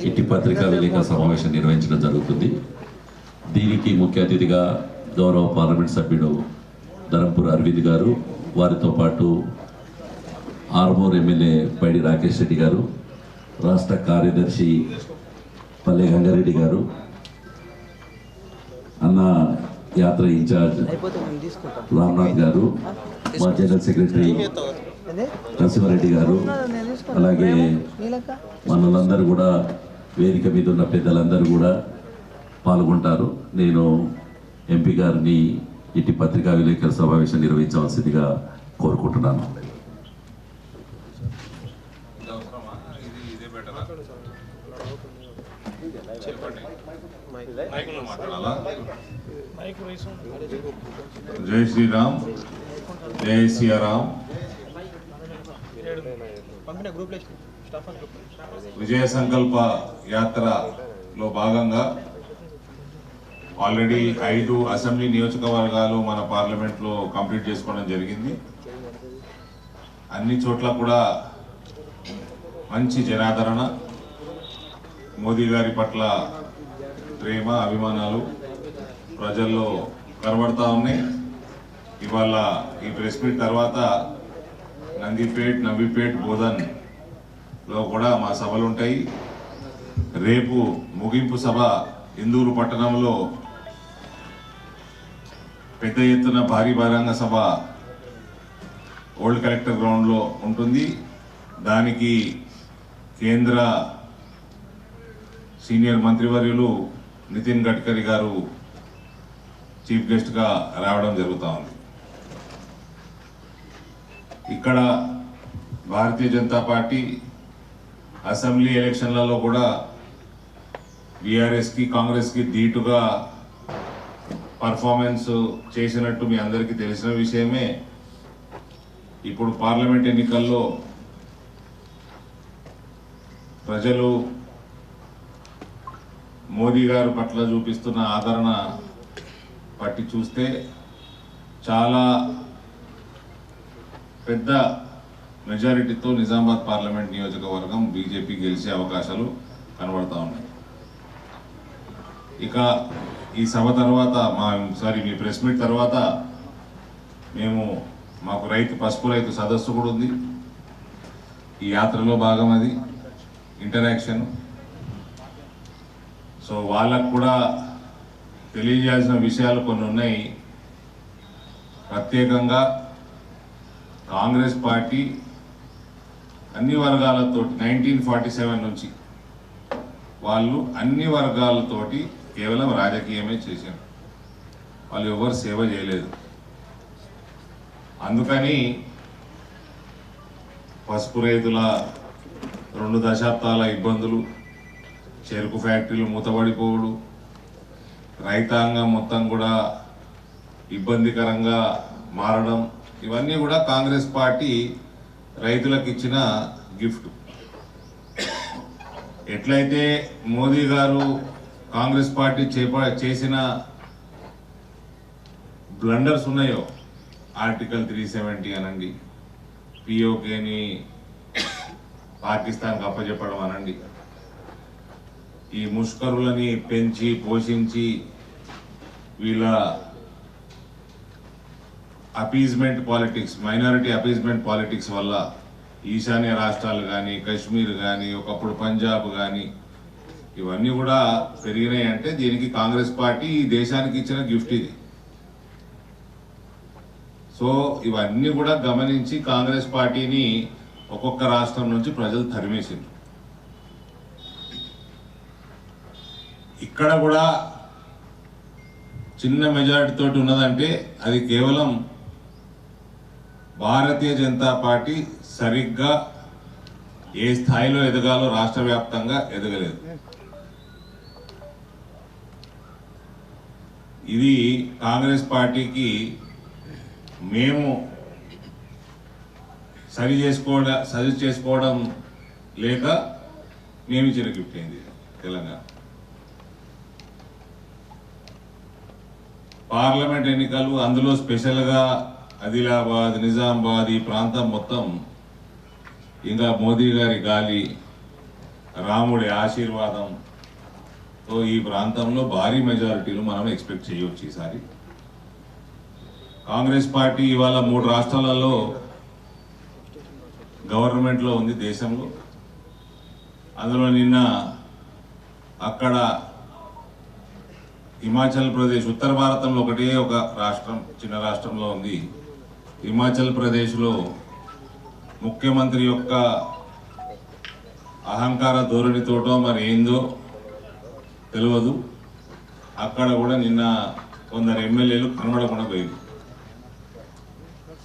ఇట్టి పత్రికా విలేకరుల సమావేశం నిర్వహించడం జరుగుతుంది. దీనికి ముఖ్య అతిథిగా గౌరవ పార్లమెంట్ సభ్యుడు ధరంపూర్ అరవింద్ గారు, వారితో పాటు ఆర్మూర్ ఎమ్మెల్యే పైడి రాకేష్ రెడ్డి గారు, రాష్ట్ర కార్యదర్శి పల్లె గంగారెడ్డి గారు, అన్న యాత్ర ఇన్ఛార్జ్ రామ్నాథ్ గారు, మా జనరల్ సెక్రటరీ నరసింహారెడ్డి గారు, అలాగే మనలందరూ కూడా వేదిక మీద ఉన్న పెద్దలందరూ కూడా పాల్గొంటారు. నేను ఎంపీ గారిని ఇటు పత్రికా విలేకరుల సమావేశం నిర్వహించవలసిందిగా కోరుకుంటున్నాను. జై శ్రీరామ్, జై సియారామ్. విజయ సంకల్ప యాత్రలో భాగంగా ఆల్రెడీ 5 అసెంబ్లీ నియోజకవర్గాలు మన పార్లమెంట్లో కంప్లీట్ చేసుకోవడం జరిగింది. అన్ని చోట్ల కూడా మంచి జనాదరణ, మోదీ గారి పట్ల ప్రేమ, అభిమానాలు ప్రజల్లో కనబడతా ఉన్నాయి. ఇవాళ ఈ ప్రెస్ మీట్ తర్వాత నందిపేట్, నవీపేట్, బోధన్లో కూడా మా సభలు ఉంటాయి. రేపు ముగింపు సభ ఇందూరు పట్టణంలో పెద్ద ఎత్తున భారీ బహిరంగ సభ ఓల్డ్ కలెక్టర్ గ్రౌండ్లో ఉంటుంది. దానికి కేంద్ర సీనియర్ మంత్రివర్యులు నితిన్ గడ్కరీ గారు చీఫ్ గెస్ట్గా రావడం జరుగుతూ ఉంది. ఇక్కడ భారతీయ జనతా పార్టీ అసెంబ్లీ ఎలక్షన్లలో కూడా బీఆర్ఎస్కి, కాంగ్రెస్కి ధీటుగా పర్ఫార్మెన్స్ చేసినట్టు మీ అందరికీ తెలిసిన విషయమే. ఇప్పుడు పార్లమెంట్ ఎన్నికల్లో ప్రజలు మోదీ గారి పట్ల చూపిస్తున్న ఆదరణ పట్టి చూస్తే చాలా పెద్ద మెజారిటీతో నిజామాబాద్ పార్లమెంట్ నియోజకవర్గం బీజేపీ గెలిచే అవకాశాలు కనబడతా ఉన్నాయి. ఇక ఈ సభ తర్వాత మీ ప్రెస్ మీట్ తర్వాత మాకు పసుపు రైతు సదస్సు కూడా ఉంది. ఈ యాత్రలో భాగం అది ఇంటరాక్షన్. సో వాళ్ళకు కూడా తెలియజేయాల్సిన విషయాలు కొన్ని ఉన్నాయి. ప్రత్యేకంగా కాంగ్రెస్ పార్టీ అన్ని వర్గాలతో 1947 నుంచి వాళ్ళు అన్ని వర్గాలతోటి కేవలం రాజకీయమే చేశారు. వాళ్ళు ఎవరు సేవ చేయలేదు. అందుకని పసుపు రైతుల 2 దశాబ్దాల ఇబ్బందులు, చెరుకు ఫ్యాక్టరీలు మూతపడిపోవడు, రైతాంగం మొత్తం కూడా ఇబ్బందికరంగా మారడం, ఇవన్నీ కూడా కాంగ్రెస్ పార్టీ రైతులకు ఇచ్చిన గిఫ్ట్. ఎట్లయితే మోదీ గారు కాంగ్రెస్ పార్టీ చేసిన బ్లండర్స్ ఉన్నాయో, ఆర్టికల్ 370 అనండి, పిఓకేని పాకిస్తాన్కి అప్పచెప్పడం అనండి, ఈ ముష్కరులని పెంచి పోషించి వీళ్ళ appeasement politics, minority appeasement politics వల్ల ఈశాన్య రాష్ట్రాలు కానీ, కశ్మీర్ కానీ, ఒకప్పుడు పంజాబ్ కానీ ఇవన్నీ కూడా పెరిగినాయి. అంటే దీనికి కాంగ్రెస్ పార్టీ ఈ దేశానికి ఇచ్చిన గిఫ్ట్ ఇది. సో ఇవన్నీ కూడా గమనించి కాంగ్రెస్ పార్టీని ఒక్కొక్క రాష్ట్రం నుంచి ప్రజలు తరిమేసిండ్రు. ఇక్కడ కూడా చిన్న మెజారిటీ తోటి ఉన్నదంటే అది కేవలం భారతీయ జనతా పార్టీ సరిగ్గా ఏ స్థాయిలో ఎదగాలో రాష్ట్ర వ్యాప్తంగా ఎదగలేదు. ఇది కాంగ్రెస్ పార్టీకి మేము సరి చేసుకోవడం లేక మేము ఇచ్చిన గిఫ్ట్ అయింది తెలంగాణ. పార్లమెంట్ ఎన్నికలు, అందులో స్పెషల్గా ఆదిలాబాద్, నిజామాబాద్ ఈ ప్రాంతం మొత్తం ఇంకా మోదీ గారి గాలి, రాముడి ఆశీర్వాదంతో ఈ ప్రాంతంలో భారీ మెజారిటీలు మనం ఎక్స్పెక్ట్ చేయవచ్చు ఈసారి. కాంగ్రెస్ పార్టీ ఇవాళ 3 రాష్ట్రాలలో గవర్నమెంట్లో ఉంది దేశంలో. అందులో నిన్న అక్కడ హిమాచల్ ప్రదేశ్, ఉత్తర భారతంలో ఒకటే ఒక రాష్ట్రం, చిన్న రాష్ట్రంలో ఉంది. హిమాచల్ ప్రదేశ్లో ముఖ్యమంత్రి యొక్క అహంకార ధోరణితోటో మరి ఏందో తెలియదు, అక్కడ కూడా నిన్న కొందరు ఎమ్మెల్యేలు కనబడకుండా పోయింది,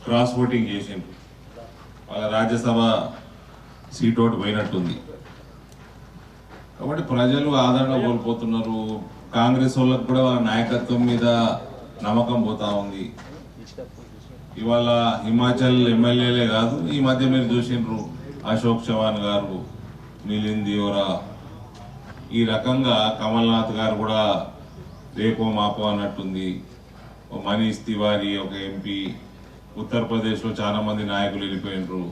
క్రాస్ ఓటింగ్ చేసిండ్రు. వాళ్ళ రాజ్యసభ సీట్ ఒకటి పోయినట్టుంది. కాబట్టి ప్రజలు ఆదరణ కోల్పోతున్నారు. కాంగ్రెస్ వాళ్ళకు కూడా వాళ్ళ నాయకత్వం మీద నమ్మకం పోతా ఉంది. ఇవాళ హిమాచల్ ఎమ్మెల్యేలే కాదు, ఈ మధ్య మీరు చూసిండ్రు అశోక్ చవాన్ గారు, మిలింద్ దేవరా, ఈ రకంగా కమల్నాథ్ గారు కూడా రేపో మాపో అన్నట్టుంది. మనీష్ తివారీ ఒక ఎంపీ, ఉత్తరప్రదేశ్లో చాలా మంది నాయకులు వెళ్ళిపోయినరు.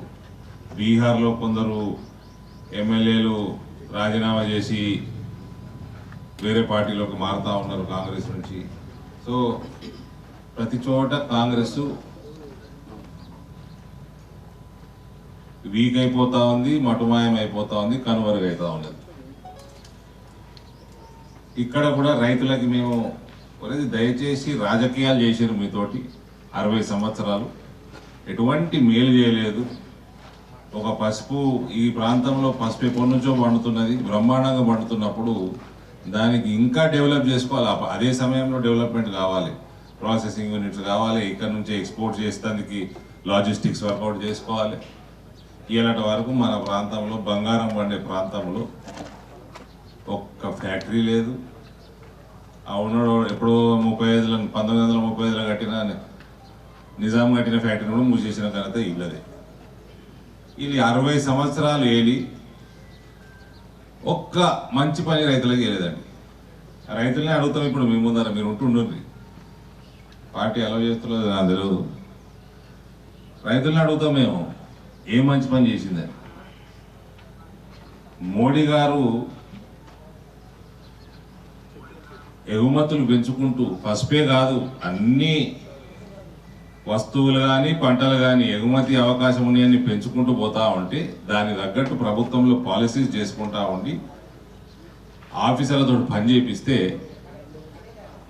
బీహార్లో కొందరు ఎమ్మెల్యేలు రాజీనామా చేసి వేరే పార్టీలోకి మారుతా ఉన్నారు కాంగ్రెస్ నుంచి. సో ప్రతి చోట కాంగ్రెస్ వీక్ అయిపోతా ఉంది, మటుమాయం అయిపోతా ఉంది, కనుమరుగైతా ఉన్నది. ఇక్కడ కూడా రైతులకి మేము దయచేసి రాజకీయాలు చేసారు మీతోటి 60 సంవత్సరాలు, ఎటువంటి మేలు చేయలేదు. ఒక పసుపు, ఈ ప్రాంతంలో పసుపు ఎప్పటి నుంచో పండుతున్నది, బ్రహ్మాండంగా పండుతున్నప్పుడు దానికి ఇంకా డెవలప్ చేసుకోవాలి. అదే సమయంలో డెవలప్మెంట్ కావాలి, ప్రాసెసింగ్ యూనిట్స్ కావాలి, ఇక్కడ నుంచి ఎక్స్పోర్ట్ చేసేందుకు లాజిస్టిక్స్ వర్కౌట్ చేసుకోవాలి. ఇలాంటి వరకు మన ప్రాంతంలో, బంగారం పండే ప్రాంతంలో ఒక్క ఫ్యాక్టరీ లేదు. అవునాడు ఎప్పుడో 1935లో కట్టిన నిజాం కట్టిన ఫ్యాక్టరీ కూడా మూసేసిన ఘనత ఇల్లదే. ఇది 60 సంవత్సరాలు ఏలి ఒక్క మంచి పని రైతులకు చేయలేదండి. రైతులనే అడుగుతాం ఇప్పుడు మీ ముందర, మీరు ఉంటుండ్రి, పార్టీ అలవ్ చేస్తున్నది నాకు తెలియదు. రైతులనే అడుగుతాం మేము, ఏం మంచి పని చేసిందని. మోడీ గారు ఎగుమతులు పెంచుకుంటూ, పసుపే కాదు అన్ని వస్తువులు కానీ పంటలు కానీ ఎగుమతి అవకాశం ఉన్నాయని పెంచుకుంటూ పోతా ఉంటే దానికి తగ్గట్టు ప్రభుత్వంలో పాలసీస్ చేసుకుంటా ఉండి ఆఫీసర్లతో పని చేపిస్తే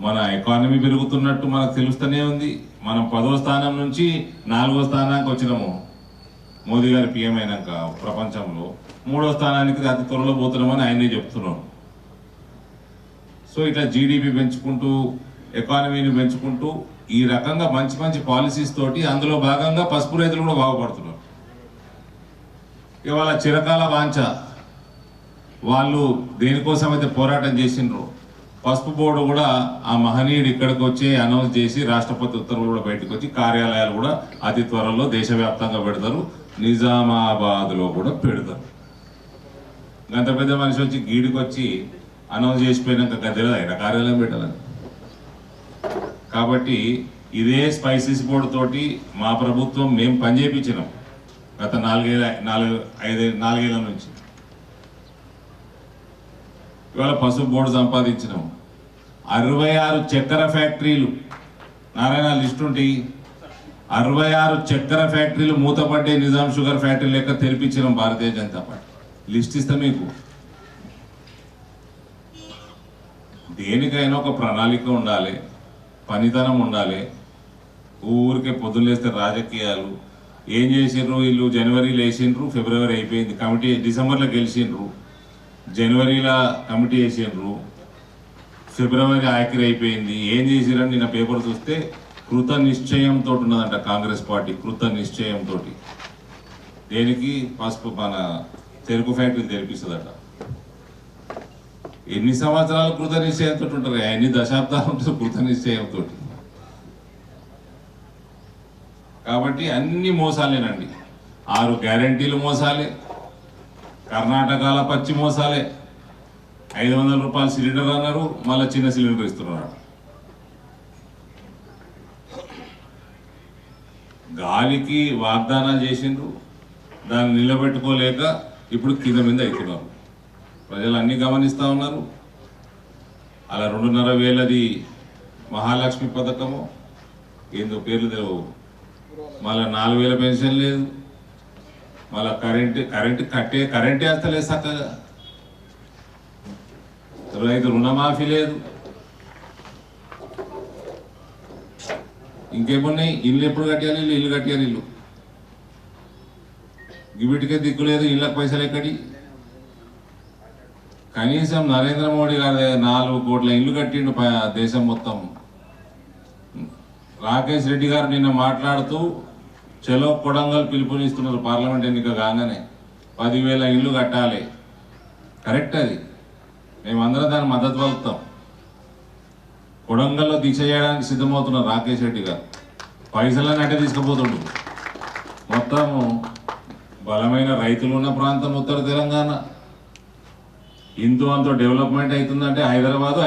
మన ఎకానమీ పెరుగుతున్నట్టు మనకు తెలుస్తూనే ఉంది. మనం 10వ స్థానం నుంచి 4వ స్థానానికి వచ్చినాము మోదీ గారు పిఎం అయినాక. ప్రపంచంలో 3వ స్థానానికి అతి త్వరలో పోతున్నామని ఆయనే చెప్తున్నాం. సో ఇట్లా జీడిపి పెంచుకుంటూ, ఎకానమీని పెంచుకుంటూ, ఈ రకంగా మంచి మంచి పాలసీస్ తోటి అందులో భాగంగా పసుపు రైతులు కూడా బాగుపడుతున్నారు. ఇవాళ చిరకాల వాంఛ, వాళ్ళు దేనికోసం అయితే పోరాటం చేసిండ్రో పసుపు బోర్డు కూడా ఆ మహనీయుడు ఇక్కడికి వచ్చి అనౌన్స్ చేసి రాష్ట్రపతి ఉత్తర్వులు కూడా బయటకు వచ్చి కార్యాలయాలు కూడా అతి త్వరలో దేశవ్యాప్తంగా పెడతారు, నిజామాబాద్లో కూడా పెడతారు. గంత పెద్ద మనిషి వచ్చి గీడికి వచ్చి అనౌన్స్ చేసిపోయినాక గద్దెలో ఆయన కార్యాలయం పెట్టాలని. కాబట్టి ఇదే స్పైసెస్ బోర్డు తోటి మా ప్రభుత్వం మేము పనిచేయించినాం గత 4-5 నుంచి. ఇవాళ పసుపు బోర్డు సంపాదించినాం. 66 చక్కెర ఫ్యాక్టరీలు, నారాయణ లిస్ట్ ఉంటాయి, 66 చక్కెర ఫ్యాక్టరీలు మూతపడ్డే నిజాం షుగర్ ఫ్యాక్టరీ లెక్క తెరిపించినాం భారతీయ జనతా పార్టీ. లిస్ట్ ఇస్తా మీకు. దేనికైనా ఒక ప్రణాళిక ఉండాలి, పనితనం ఉండాలి. ఊరికే పొద్దున్నేస్తే రాజకీయాలు. ఏం చేసిండ్రు వీళ్ళు? జనవరిలో వేసిండ్రు, ఫిబ్రవరి అయిపోయింది, కమిటీ డిసెంబర్లో గెలిచిండ్రు, జనవరిలో కమిటీ వేసిండ్రు, ఫిబ్రవరి ఆఖరి అయిపోయింది. ఏం చేసిరని నిన్న పేపర్ చూస్తే కృత నిశ్చయంతో ఉన్నదంట కాంగ్రెస్ పార్టీ, కృత నిశ్చయంతో. దేనికి? పసుపు మన చెరుకు ఫ్యాక్టరీని తెరిపిస్తుందట. ఎన్ని సంవత్సరాలు కృత నిశ్చయంతో ఉంటారు? ఎన్ని దశాబ్దాలు ఉంటుంది కృత నిశ్చయంతో? కాబట్టి అన్ని మోసాలేనండి. 6 గ్యారంటీలు మోసాలే, కర్ణాటకలో పచ్చి మోసాలే. 500 రూపాయలు సిలిండర్ అన్నారు, మళ్ళీ చిన్న సిలిండర్ ఇస్తున్నారు. గాలికి వాగ్దానాలు చేసిండ్రు, దాన్ని నిలబెట్టుకోలేక ఇప్పుడు కింద మీద అవుతున్నారు. ప్రజలు అన్నీ గమనిస్తూ ఉన్నారు. అలా 2,500 మహాలక్ష్మి పథకము ఏందో పేర్లు తెలియవు, మళ్ళీ 4,000 పెన్షన్ లేదు, మళ్ళీ కరెంటే వస్తలేదు చక్కగా, రైతు రుణమాఫీ లేదు, ఇంకేమున్నాయి, ఇల్లు ఎప్పుడు కట్టాలి, ఇల్లు కట్టాలి, ఇల్లు వీటికే దిక్కు లేదు, ఇళ్ళకి పైసలు ఎక్కడి. కనీసం నరేంద్ర మోడీ గారి 4 కోట్ల ఇల్లు కట్టిండు దేశం మొత్తం. రాకేష్ రెడ్డి గారు నిన్న మాట్లాడుతూ చలో కొడంగల్ పిలుపునిస్తున్నారు. పార్లమెంట్ ఎన్నిక కాగానే 10,000 ఇల్లు కట్టాలి. కరెక్ట్, అది మేమందరం దాన్ని మద్దతు పలుకుతాం. కొడంగల్లో దీక్ష చేయడానికి సిద్ధమవుతున్నారు రాకేష్ రెడ్డి గారు. పైసలన్నీ అంటే తీసుకుపోతుండ్రు. మొత్తము బలమైన రైతులు ఉన్న ప్రాంతం ఉత్తర తెలంగాణ. ఇంతో అంతో డెవలప్మెంట్ అవుతుందంటే హైదరాబాద్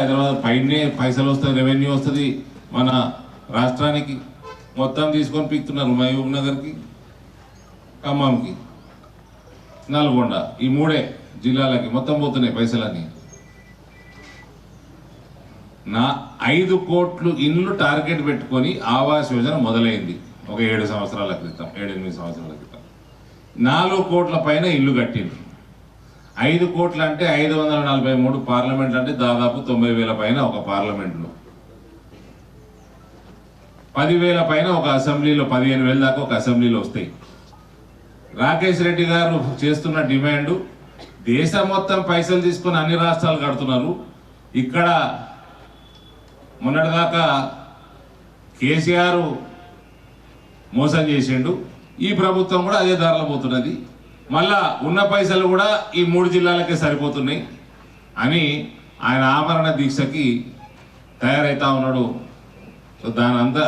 పైనే పైసలు వస్తాయి, రెవెన్యూ వస్తుంది మన రాష్ట్రానికి. మొత్తం తీసుకొని పీకుతున్నారు మహబూబ్ నగర్కి, ఖమ్మంకి, నల్గొండ, ఈ 3 జిల్లాలకి మొత్తం పోతున్నాయి పైసలన్నీ. 5 కోట్లు ఇండ్లు టార్గెట్ పెట్టుకొని ఆవాస్ యోజన మొదలైంది ఒక 7 సంవత్సరాల క్రితం, 7-8 సంవత్సరాల క్రితం. 4 కోట్ల పైన ఇల్లు కట్టిండ్రు. 5 కోట్లు అంటే 543 పార్లమెంట్లు అంటే దాదాపు 90,000 పైన ఒక పార్లమెంట్లో, 10,000 పైన ఒక అసెంబ్లీలో, 15,000 దాకా ఒక అసెంబ్లీలో వస్తాయి. రాకేష్ రెడ్డి గారు చేస్తున్న డిమాండ్, దేశం మొత్తం పైసలు తీసుకొని అన్ని రాష్ట్రాలు కడుతున్నారు. ఇక్కడ మొన్నటిదాకా కేసీఆర్ మోసం చేసిండు, ఈ ప్రభుత్వం కూడా అదే దారిలో పోతున్నది. మళ్ళా ఉన్న పైసలు కూడా ఈ 3 జిల్లాలకే సరిపోతున్నాయి అని ఆయన ఆమరణ దీక్షకి తయారైతా ఉన్నాడు. సో దానంతా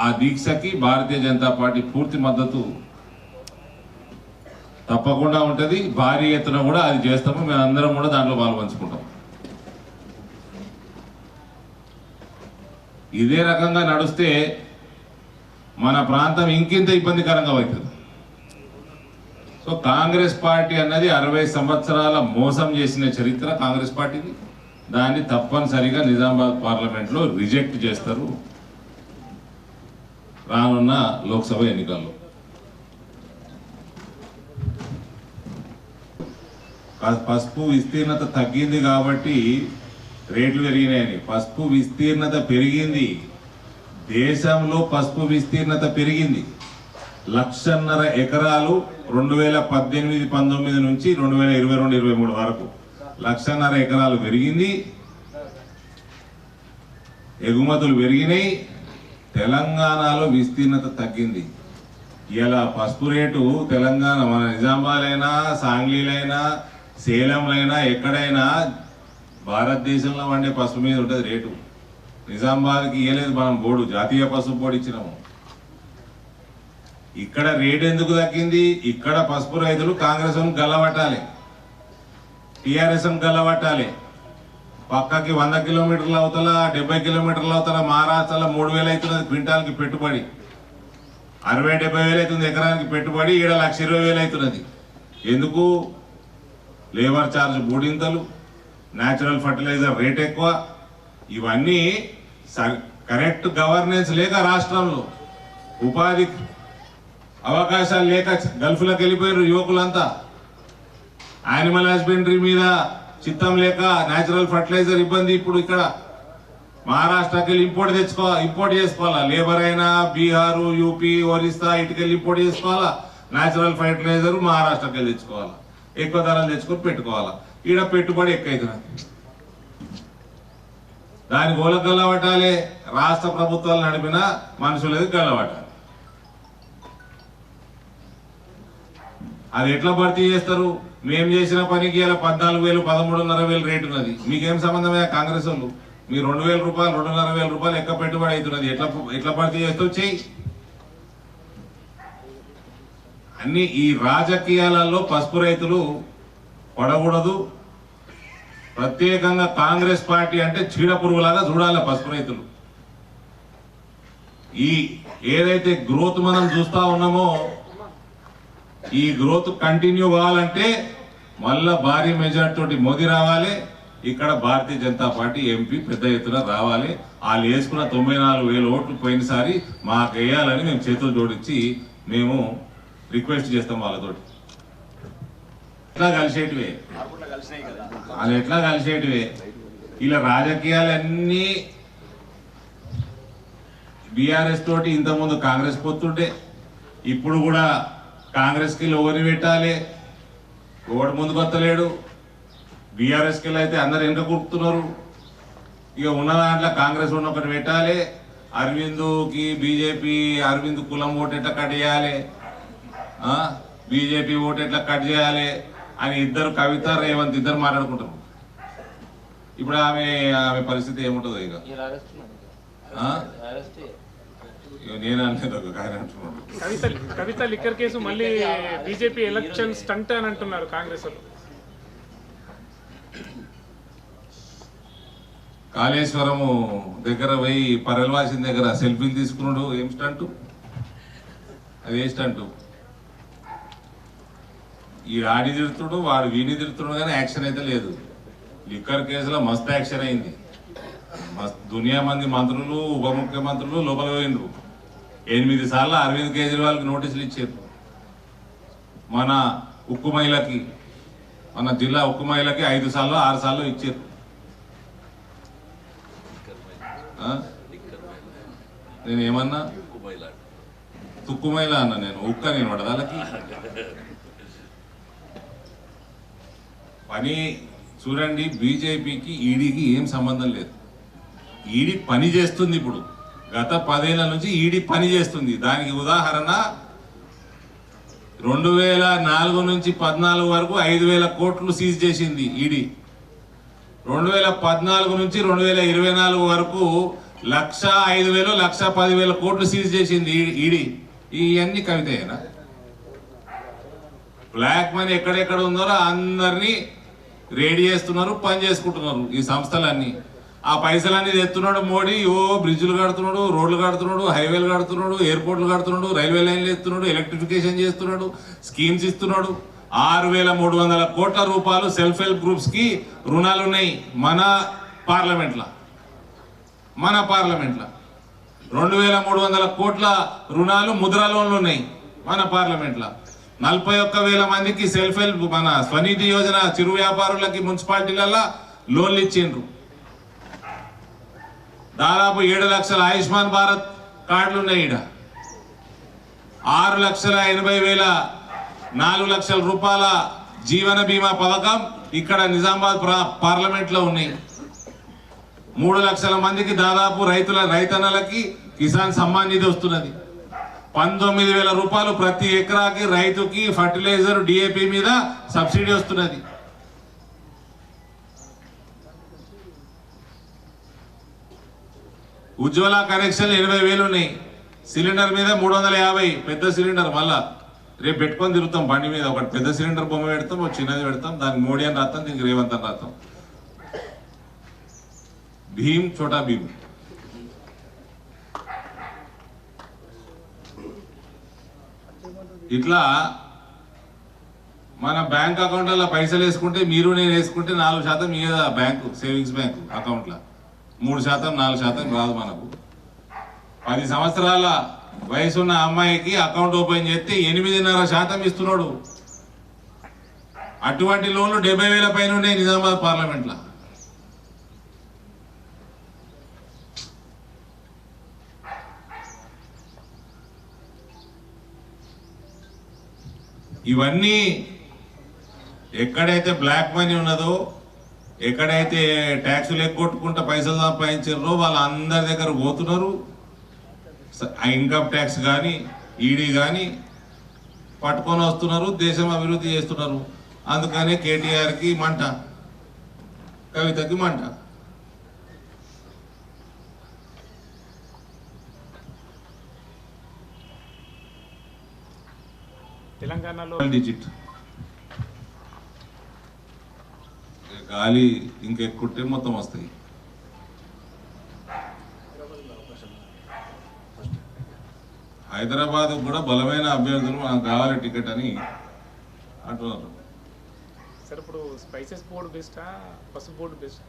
ఆ దీక్షకి భారతీయ జనతా పార్టీ పూర్తి మద్దతు తప్పకుండా ఉంటుంది. భారీ ఎత్తున కూడా అది చేస్తాము. మేము అందరం కూడా దాంట్లో పాల్పంచుకుంటాం. ఇదే రకంగా నడుస్తే మన ప్రాంతం ఇంకింత ఇబ్బందికరంగా అవుతుంది. సో కాంగ్రెస్ పార్టీ అన్నది 60 సంవత్సరాల మోసం చేసిన చరిత్ర కాంగ్రెస్ పార్టీది. దాన్ని తప్పనిసరిగా నిజామాబాద్ పార్లమెంట్లో రిజెక్ట్ చేస్తారు రానున్న లోక్సభ ఎన్నికల్లో. పసుపు విస్తీర్ణత తగ్గింది కాబట్టి రేట్లు పెరిగినాయని. పసుపు విస్తీర్ణత పెరిగింది, దేశంలో పసుపు విస్తీర్ణత పెరిగింది. 1,50,000 ఎకరాలు 2018-19 నుంచి 2022-23 వరకు 1,50,000 ఎకరాలు పెరిగింది. ఎగుమతులు పెరిగినాయి. తెలంగాణలో విస్తీర్ణత తగ్గింది. ఇలా పసుపు రేటు తెలంగాణ, మన నిజామాబాద్లైనా, సాంగ్లీలైనా, సేలంలైనా, ఎక్కడైనా భారతదేశంలో వండే పసుపు మీద ఉంటుంది రేటు. నిజామాబాద్కి ఇవ్వలేదు మనం బోర్డు, జాతీయ పసుపు బోర్డు ఇచ్చినాము. ఇక్కడ రేటు ఎందుకు తగ్గింది? ఇక్కడ పసుపు రైతులు కాంగ్రెస్ గల్లబట్టాలి, టీఆర్ఎస్ గల్లబట్టాలి. పక్కకి 100 కిలోమీటర్ల అవతల, 70 కిలోమీటర్ల అవతల మహారాష్ట్రలో 3,000 అవుతున్నది క్వింటాల్కి పెట్టుబడి, 60-70 వేలు అవుతుంది ఎకరానికి పెట్టుబడి. ఈడ 1,20,000 అవుతున్నది. ఎందుకు? లేబర్ ఛార్జ్ బూడింతలు, న్యాచురల్ ఫర్టిలైజర్ రేట్ ఎక్కువ. ఇవన్నీ కరెక్ట్ గవర్నెన్స్ లేక, రాష్ట్రంలో ఉపాధి అవకాశాలు లేక గల్ఫ్లోకి వెళ్ళిపోయారు యువకులంతా. యానిమల్ హస్బెండరీ మీద చిత్తం లేక న్యాచురల్ ఫర్టిలైజర్ ఇబ్బంది. ఇప్పుడు ఇక్కడ మహారాష్ట్రకి వెళ్ళి ఇంపోర్ట్ చేసుకోవాలా. లేబర్ అయినా బీహారు, యూపీ, ఒరిస్సా ఇటుకెళ్ళి ఇంపోర్ట్ చేసుకోవాలా. న్యాచురల్ ఫర్టిలైజర్ మహారాష్ట్రకి వెళ్ళి తెచ్చుకోవాలా, ఎక్కువ ధరలు తెచ్చుకొని పెట్టుకోవాలా. ఈడ పెట్టుబడి ఎక్కువైతున్నది. దాని గోల గల్లబట్టాలి. రాష్ట్ర ప్రభుత్వాలు నడిపిన మనుషులది గల్లబట్టాలి. అది ఎట్లా భర్తీ చేస్తారు? మేము చేసిన పనికి ఇలా 14,000, 13,500 రేటు ఉన్నది. మీకేం సంబంధమే కాంగ్రెస్ వాళ్ళు? మీ 2,000 రూపాయలు, 2,500 రూపాయలు ఎక్కువ పెట్టుబడి అవుతున్నది. ఎట్లా భర్తీ చేస్తావు? చెయ్యి. అన్ని ఈ రాజకీయాలలో పసుపు రైతులు పడకూడదు. ప్రత్యేకంగా కాంగ్రెస్ పార్టీ అంటే చీడ పురుగులాగా చూడాలి పసుపు రైతులు. ఈ ఏదైతే గ్రోత్ మనం చూస్తా ఉన్నామో, ఈ గ్రోత్ కంటిన్యూ కావాలంటే మళ్ళా భారీ మెజార్టీ తోటి మోదీ రావాలి, ఇక్కడ భారతీయ జనతా పార్టీ ఎంపీ పెద్ద ఎత్తున రావాలి. వాళ్ళు వేసుకున్న 94,000 ఓట్లు పోయినసారి మాకు వేయాలని మేము చేతులు జోడించి మేము రిక్వెస్ట్ చేస్తాం వాళ్ళతోటి. ఎట్లా కలిసేటివే వాళ్ళు, ఎట్లా కలిసేటివే. ఇలా రాజకీయాలన్నీ బీఆర్ఎస్ తోటి ఇంతకుముందు కాంగ్రెస్ పొత్తుంటే, ఇప్పుడు కూడా కాంగ్రెస్కి ఎవరిని పెట్టాలి, ఎవడు ముందుకు వస్తలేడు. బీఆర్ఎస్కి అయితే అందరు వెనుక కూర్పుతున్నారు. ఇక ఉన్న దాంట్లో కాంగ్రెస్ ఉన్న ఒకటి పెట్టాలి, అరవింద్కి బీజేపీ అరవింద్ కులం ఓటు ఎట్లా కట్ చేయాలి, బీజేపీ ఓటు ఎట్లా కట్ చేయాలి అని ఇద్దరు, కవిత రేవంత్ ఇద్దరు మాట్లాడుకుంటారు. ఇప్పుడు ఆమె పరిస్థితి ఏముంటుందో ఇక నేను అనేది ఒక ఆయన అంటున్నాడు. కవిత లిక్కర్ కేసు మళ్ళీ బీజేపీ ఎలక్షన్ స్టంట్ అని అంటున్నారు కాంగ్రెస్ వాళ్ళు. కాళేశ్వరము దగ్గర పోయి పరల్వాసిన దగ్గర సెల్ఫీలు తీసుకున్నాడు. ఏం స్టంటు అది? ఏ స్టంటు? ఈ ఆడి తిడుతుడు, వాడు వీడిని తిడుతున్నాడు, కానీ యాక్షన్ అయితే లేదు. లిక్కర్ కేసులో మస్తు యాక్షన్ అయింది. దునియా మంది మంత్రులు, ఉప ముఖ్యమంత్రులు లోపల పోయినరు. 8 సార్లు అరవింద్ కేజ్రీవాల్కి నోటీసులు ఇచ్చారు. మన ఉక్కు మహిళకి, మన జిల్లా ఉక్కు మహిళకి 5 సార్లు 6 సార్లు ఇచ్చారు. నేను ఏమన్నా తుక్కు మహిళ అన్నా, నేను ఉక్క, నేను వడదాలకి పని. చూడండి, బీజేపీకి ఈడీకి ఏం సంబంధం లేదు. ఈడీ పని చేస్తుంది. ఇప్పుడు గత 10 ఏళ్ల నుంచి ఈడీ పని చేస్తుంది. దానికి ఉదాహరణ 2004 నుంచి 14 వరకు 5,000 కోట్లు సీజ్ చేసింది ఈడీ. 2014 నుంచి 2024 వరకు 1,05,000 1,10,000 కోట్లు సీజ్ చేసింది ఈడీ. ఇవన్నీ కవితయేనా? బ్లాక్ మనీ ఎక్కడెక్కడ ఉందో అందరినీ రెడీ చేస్తున్నారు, పని చేసుకుంటున్నారు ఈ సంస్థలన్నీ. ఆ పైసలన్నీ తెస్తున్నాడు మోడీ. బ్రిడ్జ్లు కడుతున్నాడు, రోడ్లు కడుతున్నాడు, హైవేలు కడుతున్నాడు, ఎయిర్పోర్ట్లు కడుతున్నాడు, రైల్వే లైన్లు ఎత్తున్నాడు, ఎలక్ట్రిఫికేషన్ చేస్తున్నాడు, స్కీమ్స్ ఇస్తున్నాడు. 6,300 కోట్ల రూపాయలు సెల్ఫ్ హెల్ప్ గ్రూప్స్ కి రుణాలు ఉన్నాయి మన పార్లమెంట్లో. 2,300 కోట్ల రుణాలు ముద్రా లోన్లు ఉన్నాయి మన పార్లమెంట్లో. 41,000 మందికి సెల్ఫ్ హెల్ప్ మన స్వనిధి యోజన చిరు వ్యాపారులకి మున్సిపాలిటీలలో లోన్లు ఇచ్చిండ్రు. దాదాపు 7 లక్షల ఆయుష్మాన్ భారత్ కార్డులు ఉన్నాయి. 6,80,000 4 లక్షల రూపాయల జీవన బీమా పథకం ఇక్కడ నిజామాబాద్ పార్లమెంట్లో ఉన్నాయి. 3 లక్షల మందికి దాదాపు రైతన్నలకి కిసాన్ సమ్మాన్ నిధి వస్తున్నది. 19,000 రూపాయలు ప్రతి ఎకరాకి రైతుకి ఫర్టిలైజర్ డిఏపి మీద సబ్సిడీ వస్తున్నది. ఉజ్వల కనెక్షన్ 80,000 ఉన్నాయి. సిలిండర్ మీద 350 పెద్ద సిలిండర్. మళ్ళా రేపు పెట్టుకొని తిరుగుతాం బండి మీద. ఒకటి పెద్ద సిలిండర్ బొమ్మ పెడతాం, ఒక చిన్నది పెడతాం. దానికి మోడీ అని రాస్తాం, దీనికి రేవంత్ అని రాస్తాం. భీమ్, చోటా భీమ్. ఇట్లా మన బ్యాంక్ అకౌంట్లలో పైసలు వేసుకుంటే, మీరు నేను వేసుకుంటే 4% మీద బ్యాంకు సేవింగ్స్ బ్యాంకు అకౌంట్లో 3%, 4% రాదు మనకు. 10 సంవత్సరాల వయసున్న అమ్మాయికి అకౌంట్ ఓపెన్ చేస్తే 8.5% ఇస్తున్నాడు. అటువంటి లోన్లు 70,000 పైన ఉన్నాయి నిజామాబాద్ పార్లమెంట్లో. ఇవన్నీ ఎక్కడైతే బ్లాక్ మనీ ఉన్నదో, ఎక్కడైతే ట్యాక్సులు ఎగ్గొట్టుకుంటా పైసలు సంపాదించారో వాళ్ళందరి దగ్గర పోతున్నారు. ఇన్కమ్ ట్యాక్స్ కానీ ఈడీ కానీ పట్టుకొని వస్తున్నారు, దేశం అభివృద్ధి చేస్తున్నారు. అందుకనే కేటీఆర్కి మంట, కవితకి మంట. తెలంగాణలో డిజిట్ గాలి ఇంకెక్కుంటే మొత్తం వస్తాయి. హైదరాబాద్ కూడా బలమైన అభ్యర్థులు మనకు కావాలి టికెట్ అని అంటున్నారు. సార్ ఇప్పుడు స్పైసెస్ బోర్డు బెస్టా పసుపు బోర్డు బెస్ట్?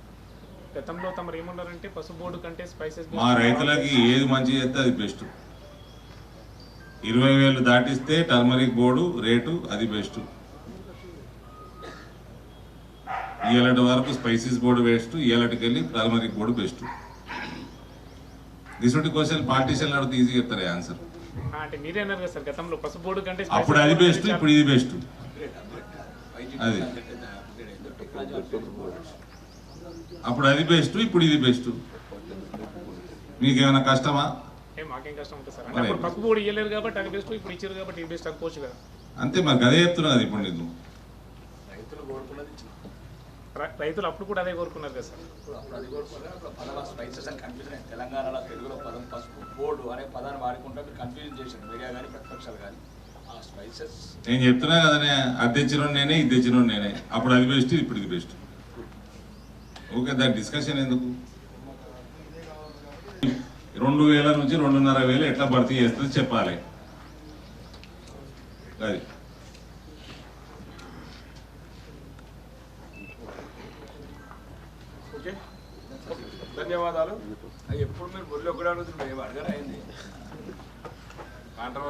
గతంలో తమరు ఏమన్నారంటే పసుపు బోర్డు కంటే స్పైసెస్ మా రైతులకి ఏది మంచి చేస్తే అది బెస్ట్. 20,000 దాటిస్తే టర్మరిక్ బోర్డు రేటు అది బెస్ట్. ఇయ్యాలటి వరకు స్పైసెస్ బోర్డు బెస్ట్, ఇయ్యాలటికి వెళ్ళి టర్మరిక్ బోర్డు బెస్ట్. ఇటువంటి క్వశ్చన్ పార్టీషన్ అడిగితే ఈజీ చెప్తారు ఆన్సర్. అంటే మీరే అన్నారు కదా సార్ గతంలో పసుపు బోర్డు కంటే అప్పుడు అది బెస్ట్, ఇప్పుడు ఇది బెస్ట్. అది అప్పుడు అది బెస్ట్, ఇప్పుడు ఇది బెస్ట్. మీకేమైనా కష్టమా? మాకేం కష్టం ఉంటుంది సార్. అంటే అప్పుడు పసుపు బోర్డు ఇవ్వలేరు కాబట్టి అది బెస్ట్, ఇప్పుడు ఇచ్చారు కాబట్టి ఇది బెస్ట్ అనుకోవచ్చు కదా. అంతే మరి అదే చెప్తున్నది ఇప్పుడు నీకు. రైతులు అప్పుడు కూడా అదే కోరుకున్నారు కదా సార్. స్పైసెస్ అని కన్ఫ్యూజన్ అయింది. తెలంగాణలో తెలుగులో పదం పసుపు బోర్డు అనే పదాన్ని వాడుకుంటే మీరు కన్ఫ్యూజన్ చేశారు మీడియా కానీ ప్రతిపక్షాలు కానీ. ఆ స్పైసెస్ నేను చెప్తున్నా కదనే, అది తెచ్చిన నేనే, ఇది తెచ్చిన నేనే. అప్పుడు అది బెస్ట్, ఇప్పుడు ఇది బెస్ట్. ఓకే, దాని డిస్కషన్ ఎందుకు? 2,000 నుంచి 2,500 ఎట్లా భర్తీ చేస్తుంది చెప్పాలి. అది ఓకే, ధన్యవాదాలు. ఎప్పుడు మీరు బొల్లి ఒకటి అడుగుతుంది, మేము అడగరా అయింది.